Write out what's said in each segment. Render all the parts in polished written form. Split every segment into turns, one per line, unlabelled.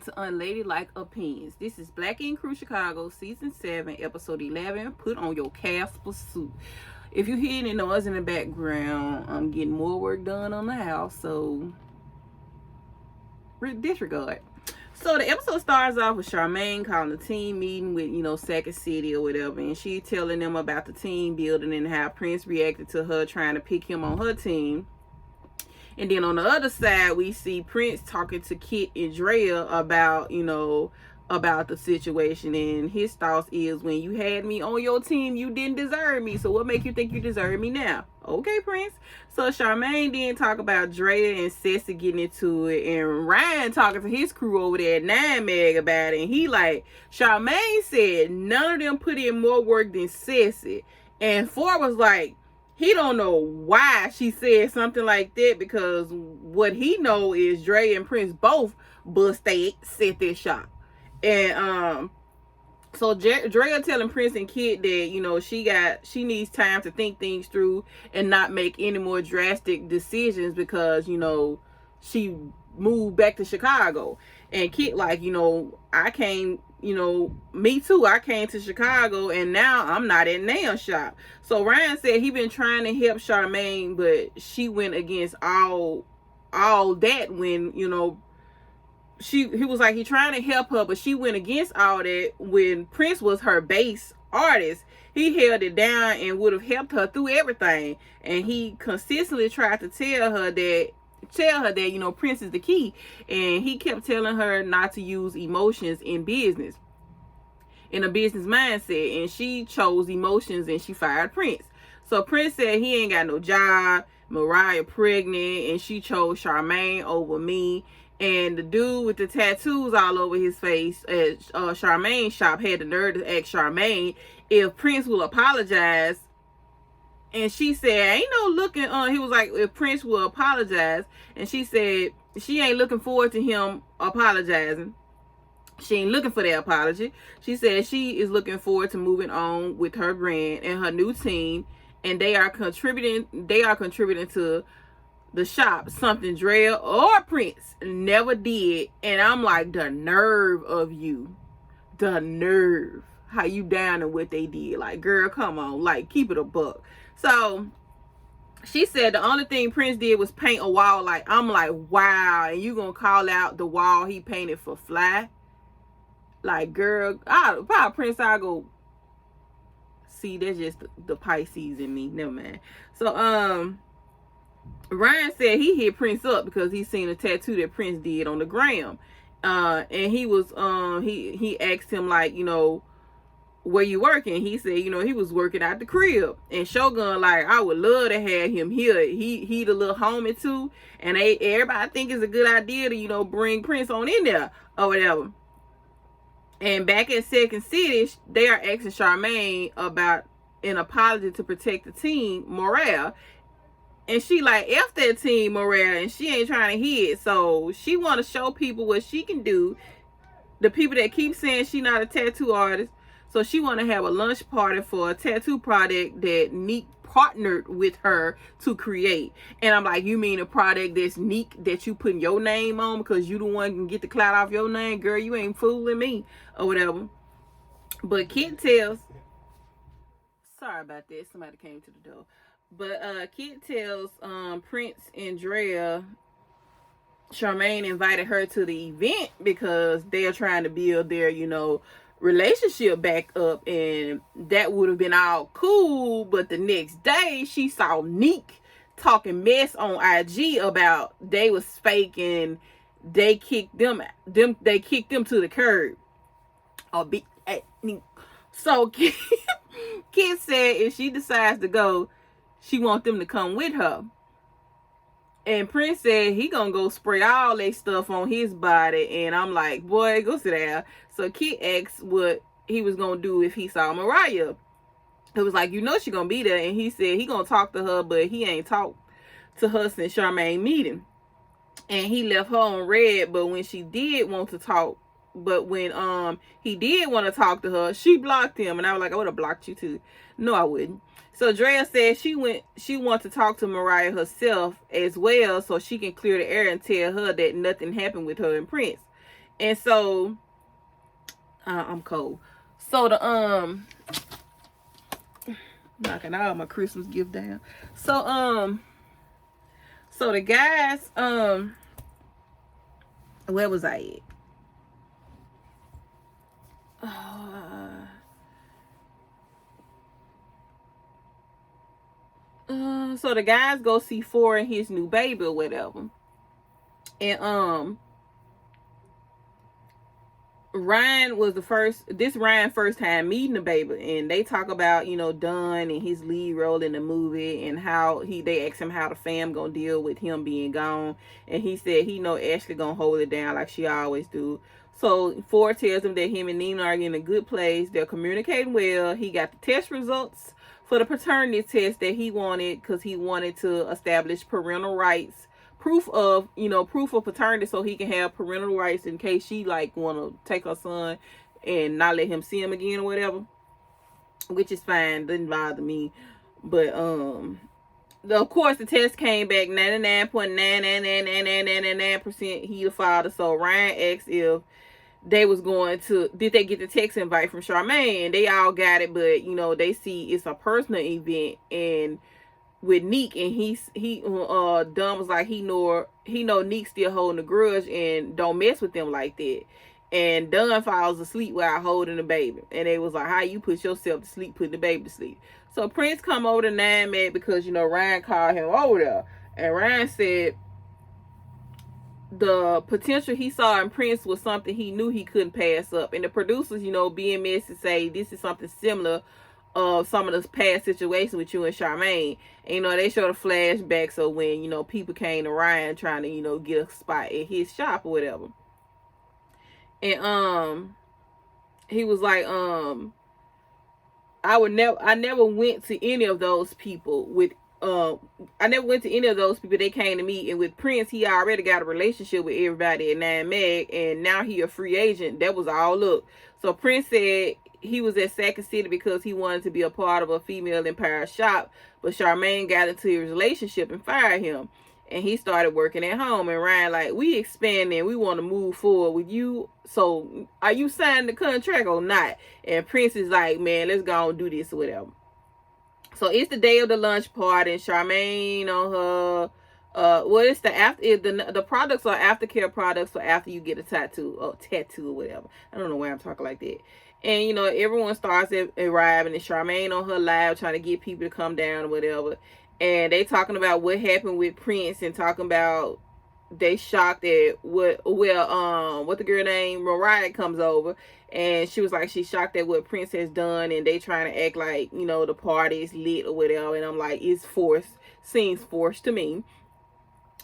back to Unladylike Opinions. This is Black Ink Crew Chicago, Season 7, Episode 11. Put on your Casper suit. If you hear any noise in the background, I'm getting more work done on the house, so disregard. So the episode starts off with Charmaine calling the team meeting with, Second City or whatever, and she telling them about the team building and how Prince reacted to her trying to pick him on her team. And then on the other side, we see Prince talking to Kit and Drea about, about the situation. And his thoughts is, when you had me on your team, you didn't deserve me. So what make you think you deserve me now? Okay, Prince. So Charmaine then talk about Drea and Ceci getting into it. And Ryan talking to his crew over there at 9 Meg about it. And he like, Charmaine said none of them put in more work than Ceci. And Ford was like, he don't know why she said something like that, because what he know is Dre and Prince both set their shop. And so Drea telling Prince and Kid that she needs time to think things through and not make any more drastic decisions, because she moved back to Chicago. And Kid like, I came, me too. I came to Chicago and now I'm not at nail shop. So Ryan said he been trying to help Charmaine, but she went against all that when, he was like, he trying to help her, but she went against all that when Prince was her base artist. He held it down and would have helped her through everything. And he consistently tried to tell her that Prince is the key, and he kept telling her not to use emotions in business, in a business mindset, and she chose emotions and she fired Prince. So Prince said he ain't got no job, Mariah pregnant, and she chose Charmaine over me. And the dude with the tattoos all over his face at Charmaine's shop had the nerve to ask Charmaine if Prince will apologize. And she said, ain't no looking, he was like, if Prince will apologize. And she said, she ain't looking forward to him apologizing. She ain't looking for that apology. She said she is looking forward to moving on with her brand and her new team. And they are contributing to the shop, something Drea or Prince never did. And I'm like, the nerve of you. The nerve. How you down and what they did. Like, girl, come on. Like, keep it a buck. So she said the only thing Prince did was paint a wall. Like, I'm like, wow. And you gonna call out the wall he painted for Fly? Like, girl, probably Prince, I go, see, that's just the Pisces in me. Never mind. So Ryan said he hit Prince up because he seen a tattoo that Prince did on the gram. And he was he asked him, like, where you working? He said, he was working at the crib. And Shogun like, I would love to have him here. He the little homie too. And everybody think it's a good idea to, bring Prince on in there or whatever. And back at Second City, they are asking Charmaine about an apology to protect the team morale. And she like, F that team morale, and she ain't trying to hear it. So she want to show people what she can do. The people that keep saying she not a tattoo artist. So she want to have a lunch party for a tattoo product that Neek partnered with her to create. And I'm like, you mean a product that's Neek that you putting your name on because you the one can get the clout off your name? Girl, you ain't fooling me or whatever. But Kit tells, sorry about that, somebody came to the door. But Kit tells Prince and Drea Charmaine invited her to the event because they're trying to build their, relationship back up, and that would have been all cool. But the next day she saw Neek talking mess on IG about they was fake and they kicked them to the curb. So Kid said if she decides to go, she want them to come with her. And Prince said he gonna go spray all that stuff on his body. And I'm like, boy, go sit down. So Kit asked what he was gonna do if he saw Mariah. It was like, she gonna be there. And he said he gonna talk to her, but he ain't talked to her since Charmaine meeting. And he left her on red. But when she did want to talk, he did want to talk to her, she blocked him. And I was like, I would have blocked you too. No, I wouldn't. So Drea said she wants to talk to Mariah herself as well, so she can clear the air and tell her that nothing happened with her and Prince. And so I'm cold. So the knocking all my Christmas gift down. So the guys, where was I at? So the guys go see Four and his new baby or whatever. And Ryan was Ryan first time meeting the baby, and they talk about, you know, Dunn and his lead role in the movie, and how they asked him how the fam gonna deal with him being gone, and he said he know Ashley gonna hold it down like she always do. So Ford tells him that him and Nina are in a good place, they're communicating well. He got the test results for the paternity test that he wanted, because he wanted to establish parental rights, proof of paternity, so he can have parental rights in case she like want to take her son and not let him see him again or whatever, which is fine, doesn't bother me. But of course the test came back 99.99999% he the father. So Ryan asked if they was going to, did they get the text invite from Charmaine? They all got it, but you know, they see it's a personal event and with Neek, and Dunn was like, he know Neek still holding a grudge and don't mess with them like that. And Dunn falls asleep while holding the baby, and they was like, how you put yourself to sleep putting the baby to sleep? So Prince come over to Nine Mag because, you know, Ryan called him over there, and Ryan said the potential he saw in Prince was something he knew he couldn't pass up. And the producers, you know, being messy, say this is something similar of some of the past situations with you and Charmaine. And, you know, they showed a flashback, so when, you know, people came to Ryan trying to, you know, get a spot at his shop or whatever. And he was like, I never went to any of those people with they came to me. And with Prince, he already got a relationship with everybody at Nine Mag, and now he a free agent. That was all look. So Prince said he was at Second City because he wanted to be a part of a female empowered shop, but Charmaine got into his relationship and fired him, and he started working at home. And Ryan like, we expanding, we want to move forward with you, so are you signing the contract or not? And Prince is like, man, let's go and do this or whatever. So it's the day of the lunch party, and Charmaine on her it's the products are aftercare products for after you get a tattoo or whatever. I don't know why I'm talking like that. And, you know, everyone starts arriving, and Charmaine on her live trying to get people to come down or whatever. And they talking about what happened with Prince, and talking about they shocked at what the girl named Mariah comes over, and she was like, she's shocked at what Prince has done, and they trying to act like, you know, the party is lit or whatever. And I'm like, it's forced, seems forced to me.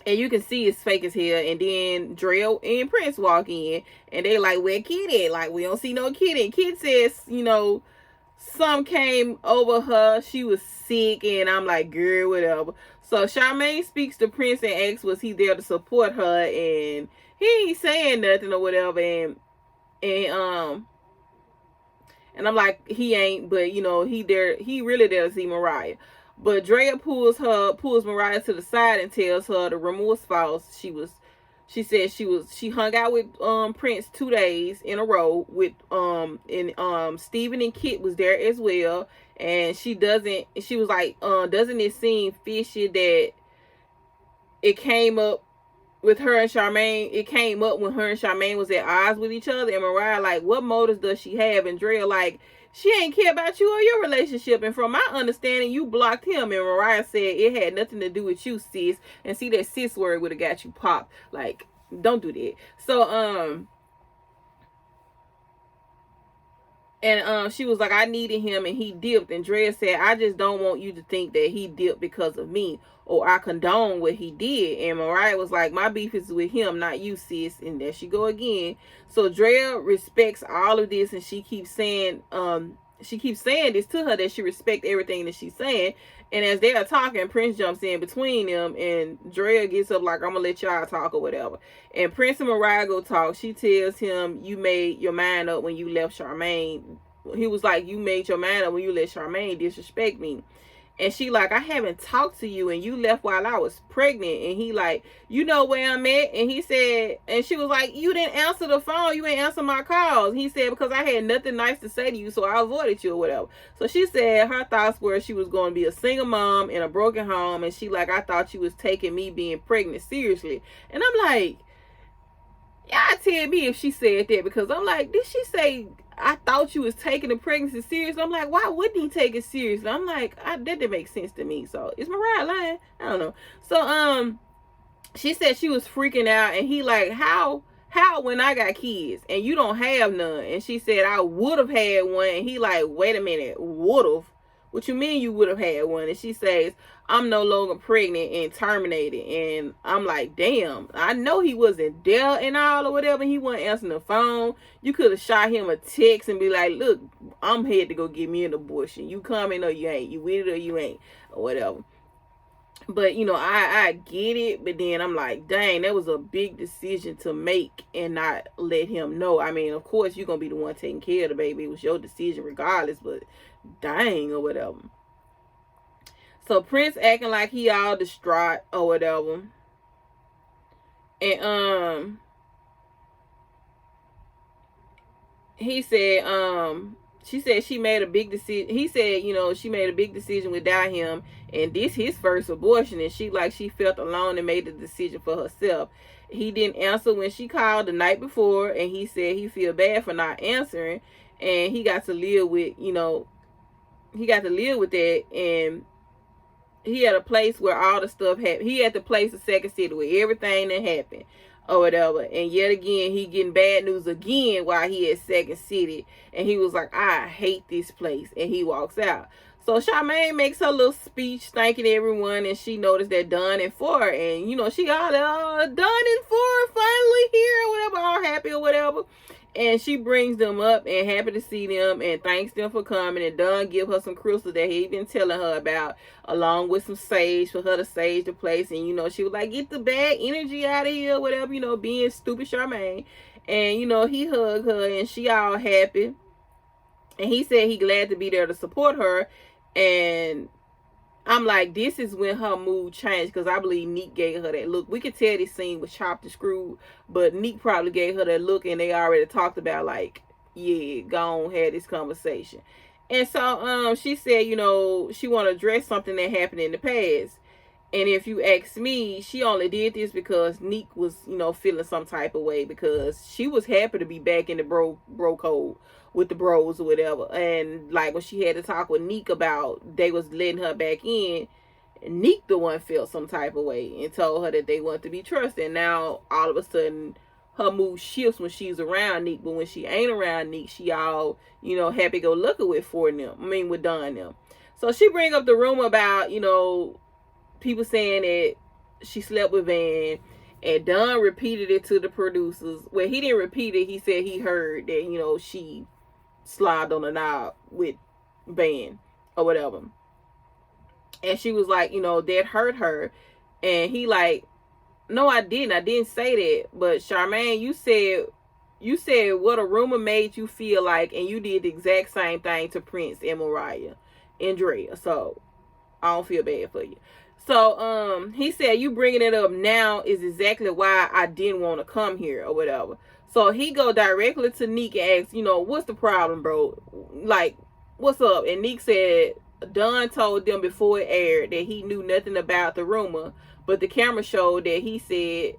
And you can see it's fake as hell. And then Drell and Prince walk in, and they like, where Kid at? Like, we don't see no Kid. And Kid says, you know, some came over her, she was sick. And I'm like, girl, whatever. So Charmaine speaks to Prince and asks, was he there to support her? And he ain't saying nothing or whatever. And I'm like, he ain't, but you know, he really there to see Mariah. But Drea pulls Mariah to the side and tells her the rumor was false. She said she hung out with Prince 2 days in a row with Steven and Kit was there as well. And she was like, doesn't it seem fishy that it came up with her and Charmaine? It came up when her and Charmaine was at odds with each other. And Mariah like, what motives does she have? And Drea like, she ain't care about you or your relationship. And from my understanding, you blocked him. And Mariah said it had nothing to do with you, sis. And see, that sis word would have got you popped. Like, don't do that. So, she was like, I needed him and he dipped. And Drea said, I just don't want you to think that he dipped because of me, or I condone what he did. And Mariah was like, my beef is with him, not you, sis. And there she go again. So Drea respects all of this, and she keeps saying this to her, that she respects everything that she's saying. And as they are talking, Prince jumps in between them, and Drea gets up like, I'm gonna let y'all talk or whatever. And Prince and Mariah go talk. She tells him, you made your mind up when you left Charmaine. He was like, you made your mind up when you let Charmaine disrespect me. And she like, I haven't talked to you and you left while I was pregnant. And he like, you know where I'm at? And he said, and she was like, you didn't answer the phone. You didn't answer my calls. He said, because I had nothing nice to say to you, so I avoided you or whatever. So she said her thoughts were she was going to be a single mom in a broken home. And she like, I thought you was taking me being pregnant seriously. And I'm like, y'all tell me if she said that, because I'm like, did she say, I thought you was taking the pregnancy serious? I'm like, why wouldn't he take it seriously? I'm like, that didn't make sense to me. So is Mariah lying? I don't know. So she said she was freaking out, and he like, how when I got kids and you don't have none? And she said, I would have had one. And he like, wait a minute, would have? What you mean you would have had one? And she says, I'm no longer pregnant and terminated. And I'm like, damn, I know he wasn't there and all or whatever. He wasn't answering the phone. You could have shot him a text and be like, look, I'm headed to go get me an abortion. You coming or you ain't? You with it or you ain't? Or whatever. But, you know, I get it. But then I'm like, dang, that was a big decision to make and not let him know. I mean, of course, you're going to be the one taking care of the baby. It was your decision regardless. But dang or whatever. So Prince acting like he all distraught or whatever. And he said she said she made a big decision. He said, you know, she made a big decision without him, and this his first abortion, and she felt alone and made the decision for herself. He didn't answer when she called the night before, and he said he feel bad for not answering, and he got to live with, you know, that. And he had a place where all the stuff happened. He had the place of Second City where everything that happened or whatever. And yet again, he getting bad news again while he at Second City. And he was like, I hate this place. And he walks out. So Charmaine makes her little speech thanking everyone, and she noticed that Dunn and Ford, and you know, she got Dunn and Ford finally here or whatever, all happy or whatever. And she brings them up and happy to see them and thanks them for coming. And Dunn give her some crystals that he been telling her about, along with some sage for her to sage the place. And, you know, she was like, get the bad energy out of here, whatever, you know, being stupid Charmaine. And, you know, he hugged her and she all happy. And he said he glad to be there to support her. And I'm like, this is when her mood changed, because I believe Neek gave her that look. We could tell this scene was chopped and screwed, but Neek probably gave her that look, and they already talked about, like, yeah, go on, had this conversation. And so she said, you know, she want to address something that happened in the past. And if you ask me, she only did this because Neek was, you know, feeling some type of way, because she was happy to be back in the bro code with the bros or whatever. And like when she had to talk with Neek about they was letting her back in, Neek the one felt some type of way and told her that they want to be trusted. And now all of a sudden her mood shifts when she's around Neek, but when she ain't around Neek, she all, you know, happy go lucky with with Dunn them. So she bring up the rumor about, you know, people saying that she slept with Van, and Dunn repeated it to the producers. Well, he didn't repeat it. He said he heard that, you know, she slobbed on the knob with Van or whatever. And she was like, you know, that hurt her. And he like, no, I didn't say that. But Charmaine, you said what a rumor made you feel like, and you did the exact same thing to Prince and Mariah and Drea. So I don't feel bad for you. So he said you bringing it up now is exactly why I didn't want to come here or whatever. So he go directly to Neek and asks, you know, what's the problem, bro? Like, what's up? And Neek said Dunn told them before it aired that he knew nothing about the rumor, but the camera showed that he said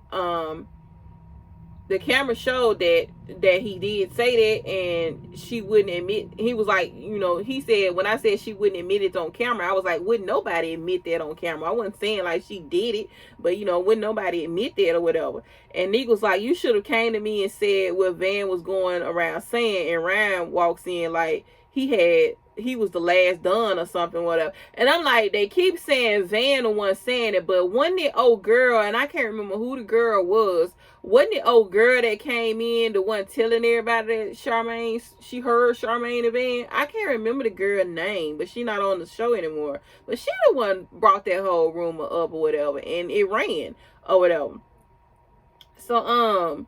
that he did say that, and she wouldn't admit. He was like, you know, he said, when I said she wouldn't admit it on camera, I was like, wouldn't nobody admit that on camera? I wasn't saying like she did it, but you know, wouldn't nobody admit that or whatever. And Nick was like, you should have came to me and said what Van was going around saying. And Ryan walks in like he was the last Dunn or something, whatever. And I'm like, they keep saying Van the one saying it, but wasn't it old girl, and I can't remember who the girl was. Wasn't it old girl that came in, the one telling everybody that Charmaine, she heard Charmaine and Van? I can't remember the girl name, but she not on the show anymore. But she the one brought that whole rumor up or whatever, and it ran or whatever. So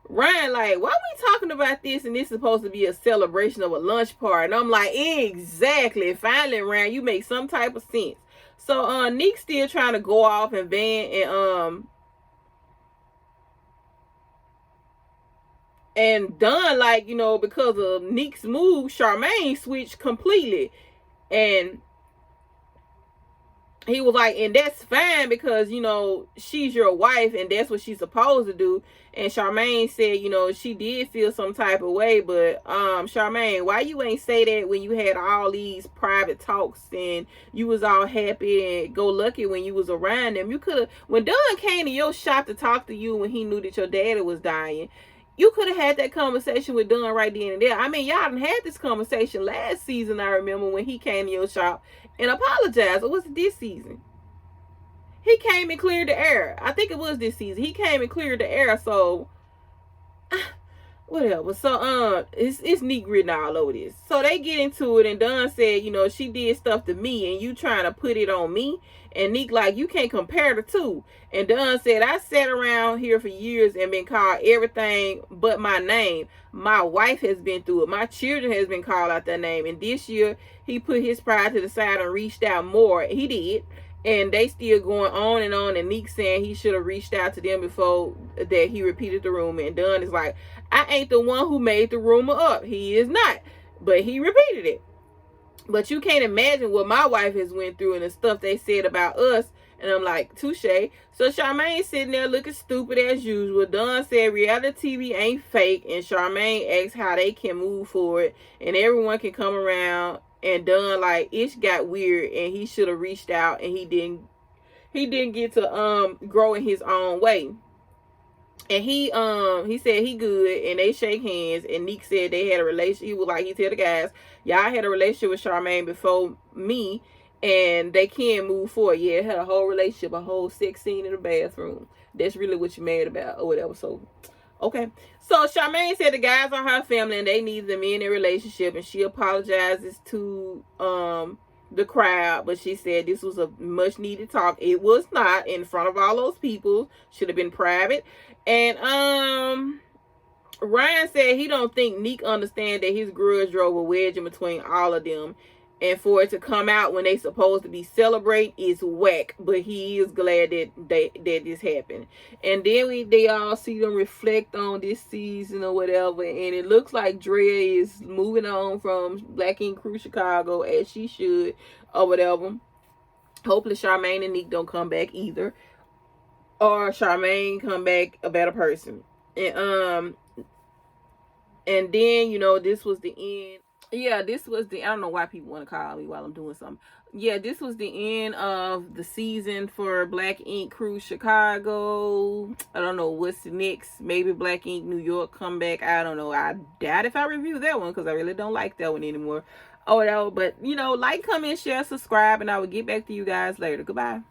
Ryan like, why we talking about this and this is supposed to be a celebration of a lunch party? And I'm like, exactly. Finally, Ryan, you make some type of sense. So Nick's still trying to go off and Van and Don, like, you know, because of Nick's move, Charmaine switched completely. And he was like, and that's fine because, you know, she's your wife and that's what she's supposed to do. And Charmaine said, you know, she did feel some type of way, but Charmaine, why you ain't say that when you had all these private talks and you was all happy and go lucky when you was around them? You could have, when Don came to your shop to talk to you when he knew that your daddy was dying, you could have had that conversation with Don right then and there. I mean, y'all done had this conversation last season, I remember, when he came to your shop and apologized. Or was it this season? He came and cleared the air. I think it was this season. He came and cleared the air, so whatever. So it's Neek written all over this. So they get into it and Don said, you know, she did stuff to me and you trying to put it on me. And Neek like, you can't compare the two. And Don said, I sat around here for years and been called everything but my name. My wife has been through it. My children has been called out their name. And this year he put his pride to the side and reached out more. He did. And they still going on and on. And Neek saying he should have reached out to them before that he repeated the rumor. And Don is like, I ain't the one who made the rumor up. He is not. But he repeated it. But you can't imagine what my wife has went through and the stuff they said about us. And I'm like, touche. So Charmaine sitting there looking stupid as usual. Don said reality TV ain't fake. And Charmaine asked how they can move forward. And everyone can come around. And Don like, it got weird. And he should have reached out. And he didn't get to grow in his own way. And he said he good and they shake hands and Neek said they had a relationship. He was like, he tell the guys, y'all had a relationship with Charmaine before me and they can't move forward. Yeah, it had a whole relationship, a whole sex scene in the bathroom. That's really what you mad about or whatever. So okay. So Charmaine said the guys are her family and they need them in their relationship and she apologizes to the crowd, but she said this was a much needed talk. It was not in front of all those people. Should have been private. And Ryan said he don't think Neek understand that his grudge drove a wedge in between all of them. And for it to come out when they supposed to be celebrating is whack. But he is glad that this happened. And then they all see them reflect on this season or whatever. And it looks like Drea is moving on from Black Ink Crew Chicago as she should or whatever. Hopefully Charmaine and Neek don't come back either. Or Charmaine come back a better person. And then, you know, this was the end. Yeah, this was the, I don't know why people want to call me while I'm doing something. Yeah, this was the end of the season for Black Ink Crew Chicago. I don't know what's next. Maybe Black Ink New York come back. I don't know. I doubt if I review that one because I really don't like that one anymore. Oh, no, but, you know, like, comment, share, subscribe, and I will get back to you guys later. Goodbye.